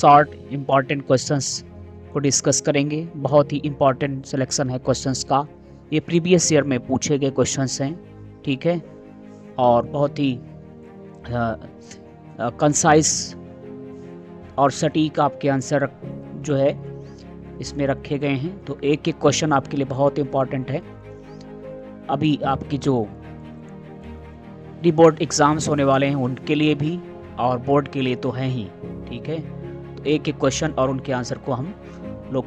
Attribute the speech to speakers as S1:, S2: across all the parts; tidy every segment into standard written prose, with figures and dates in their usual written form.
S1: Short important questions को discuss करेंगे। बहुत ही इम्पॉर्टेंट सिलेक्शन है क्वेश्चंस का। ये प्रीवियस ईयर में पूछे गए क्वेश्चंस हैं, ठीक है, और बहुत ही कंसाइज और सटीक आपके आंसर जो है इसमें रखे गए हैं। तो एक एक क्वेश्चन आपके लिए बहुत इम्पॉर्टेंट है। अभी आपकी जो प्री बोर्ड एग्ज़ाम्स होने वाले हैं उनके लिए भी और बोर्ड के लिए तो हैं ही, ठीक है। तो एक एक क्वेश्चन और उनके आंसर को हम लोग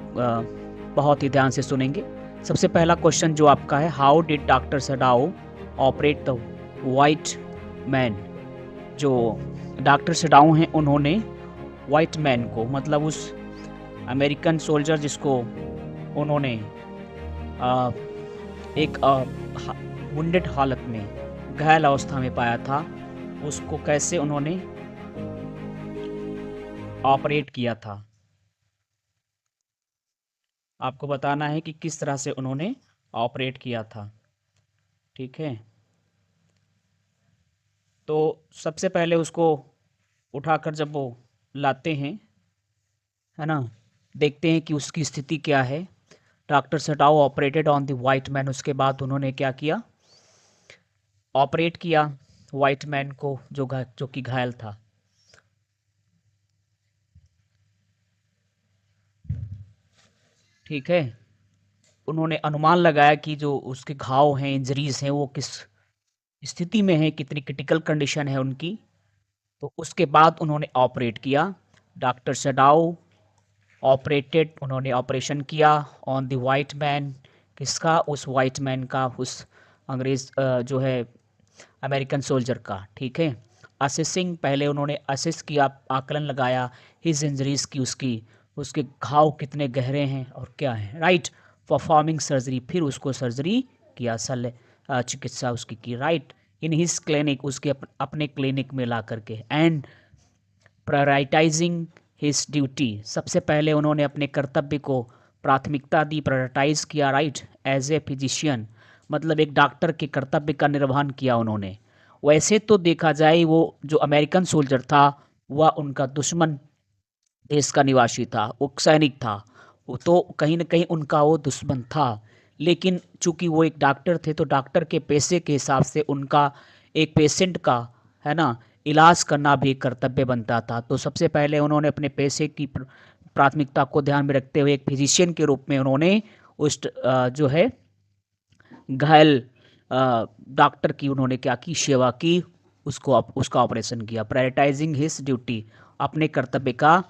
S1: बहुत ही ध्यान से सुनेंगे। सबसे पहला क्वेश्चन जो आपका है, how did doctor Sadao operate the white man. जो डॉक्टर सडाओ हैं उन्होंने वाइट मैन को, मतलब उस अमेरिकन सोल्जर जिसको उन्होंने एक वुंडेड हालत में, घायल अवस्था में पाया था, उसको कैसे उन्होंने ऑपरेट किया था। आपको बताना है कि किस तरह से उन्होंने ऑपरेट किया था, ठीक है। तो सबसे पहले उसको उठाकर जब वो लाते हैं, है ना, देखते हैं कि उसकी स्थिति क्या है। डॉक्टर सटाओ operated on the white man. उसके बाद उन्होंने क्या किया, ऑपरेट किया वाइट मैन को जो कि घायल था। ठीक है, उन्होंने अनुमान लगाया कि जो उसके घाव हैं, इंजरीज हैं, वो किस स्थिति में है, कितनी क्रिटिकल कंडीशन है उनकी। तो उसके बाद उन्होंने ऑपरेट किया। डॉक्टर सडाओ ऑपरेटेड, उन्होंने ऑपरेशन किया ऑन द वाइट मैन। किसका, उस वाइट मैन का, उस अंग्रेज जो है अमेरिकन सोल्जर का, ठीक है। असेसिंग, पहले उन्होंने असेस किया, आकलन लगाया हिज इंजरीज की, उसके घाव कितने गहरे हैं और क्या है, राइट। परफॉर्मिंग सर्जरी, फिर उसको सर्जरी किया, चिकित्सा उसकी की, राइट, इन हिज क्लिनिक, उसके अपने क्लिनिक में ला करके। एंड प्रायोरिटाइजिंग हिज ड्यूटी, सबसे पहले उन्होंने अपने कर्तव्य को प्राथमिकता दी, प्रायोरिटाइज किया, राइट, एज ए फिजिशियन, मतलब एक डॉक्टर के कर्तव्य का निर्वहन किया उन्होंने। वैसे तो देखा जाए वो जो अमेरिकन सोल्जर था वह उनका दुश्मन देश का निवासी था, वो सैनिक था, वो तो कहीं ना कहीं उनका वो दुश्मन था। लेकिन चूंकि वो एक डॉक्टर थे तो डॉक्टर के पेशे के हिसाब से उनका एक पेशेंट का, है ना, इलाज करना भी एक कर्तव्य बनता था। तो सबसे पहले उन्होंने अपने पेशे की प्राथमिकता को ध्यान में रखते हुए एक फिजिशियन के रूप में उन्होंने उस जो है घायल डॉक्टर की उन्होंने क्या की, सेवा की, उसका ऑपरेशन किया। प्रायोरिटाइजिंग हिज ड्यूटी, अपने कर्तव्य का